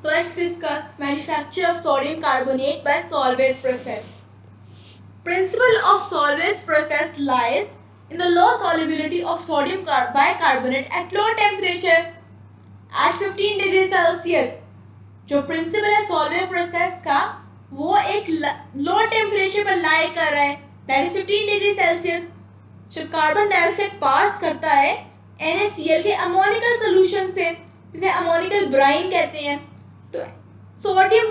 Let's discuss manufacture of sodium carbonate by solvase process. Principle of solvase process lies in the low solubility of sodium bicarbonate at low temperature at 15 degree Celsius. जो principal है salvage process का वो एक low temperature पर लाई कर रहा है, that is 15 degree Celsius. जब कार्बन डाइऑक्साइड पास करता है NaCl के अमोनिकल सोल्यूशन से, जिसे अमोनिकल ब्राइन कहते हैं, तो सोडियम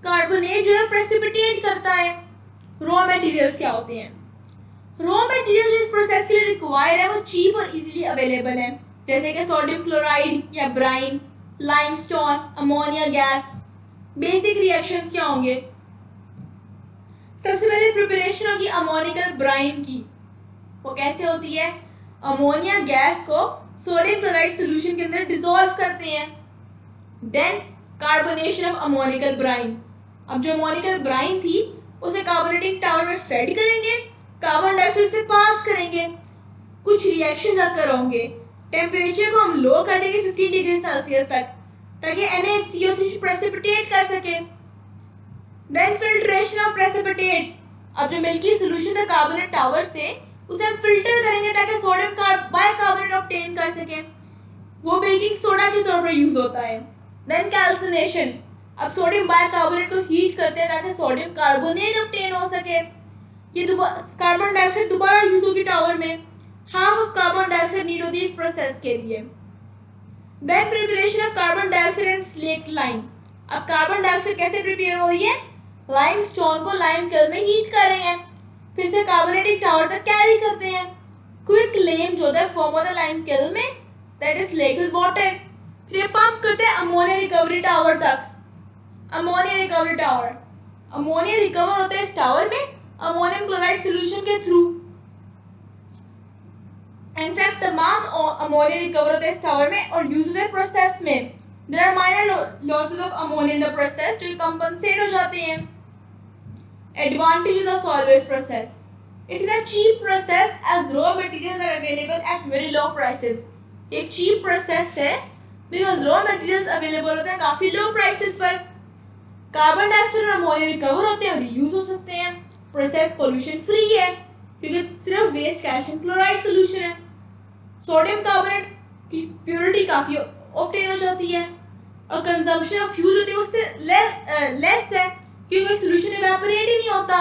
कार्बोनेट जो है प्रेसिपिटेट करता है. रॉ मटेरियल्स क्या होते हैं? रॉ मटेरियल्स इस प्रोसेस के लिए रिक्वायर है वो चीप और इजीली अवेलेबल है, जैसे कि सोडियम क्लोराइड या brine, limestone, ammonia gas. Basic reactions क्या होंगे? सबसे पहले प्रिपरेशन होगी अमोनिकल ब्राइन की. वो कैसे होती है? अमोनिया गैस को सोडियम क्लोराइड सॉल्यूशन के अंदर डिसॉल्व करते हैं. Then carbonation of ammoniacal brine. अब जो अमोनिकल ब्राइन थी उसे कार्बोनेटिंग टावर में फेड करेंगे, कार्बन डाइऑक्साइड से पास करेंगे, कुछ रिएक्शंस अकर होंगे. टेम्परेचर को हम लो कर देंगे 15 डिग्री सेल्सियस तक, ताकि NaCO3 प्रेसिपिटेट कर सके. Then filtration of precipitates. अब जो मिल्की सोल्यूशन था कार्बोनेट टावर से, उसे हम फिल्टर करेंगे ताकि सोडियम बाइकार्बोनेट ऑब्टेन कर सके. वो बेकिंग सोडा के तौर पर यूज होता है. Then calcination. अब सोडियम बाइकार्बोनेट को हीट करते हैं ताकि सोडियम कार्बोनेट ऑब्टेन हो सके. ये कार्बन डाइऑक्साइड दोबारा यूज होगी टावर में. Half of carbon dioxide need होती है इस प्रोसेस के लिए. Then preparation of carbon dioxide and slaked lime. अब कार्बन डाइऑक्साइड कैसे प्रिपेयर हो रही है? लाइमस्टोन को लाइम किल में हीट कर रहे हैं, फिर से कार्बोनेटिक टावर तक कैरी करते हैं. क्विक फ्लेम जो है फॉर्म होता है लाइम किल में, that is slaked with water. फिर ये पंप करते हैं अमोनिया रिकवरी टावर तक. Ammonia recovery tower, ammonia recover होता है इस टावर में अमोनियम क्लोराइड सॉल्यूशन के थ्रू. इनफैक्ट तमाम अमोनिया रिकवर होता है इस टावर में और यूज होता है प्रोसेस में. There are minor losses of ammonia in the process जो कंपनसेट हो जाते हैं. Advantage of Solvay process. It is a cheap process as raw materials are available at very low prices. एक चीप प्रोसेस है because raw materials available होते हैं काफी low prices पर. कार्बन डाइऑक्साइड और अमोनिया रिकवर होते हैं और रीयूज हो सकते हैं. प्रोसेस पोल्यूशन फ्री है क्योंकि सिर्फ वेस्ट कैल्शियम क्लोराइड सोल्यूशन है. सोडियम कार्बोनेट की प्योरिटी काफी ऑब्टेन हो जाती है और कंजम्पशन ऑफ फ्यूल होती है उससे लेस है क्योंकि सोल्यूशन इवेपोरेट ही नहीं होता.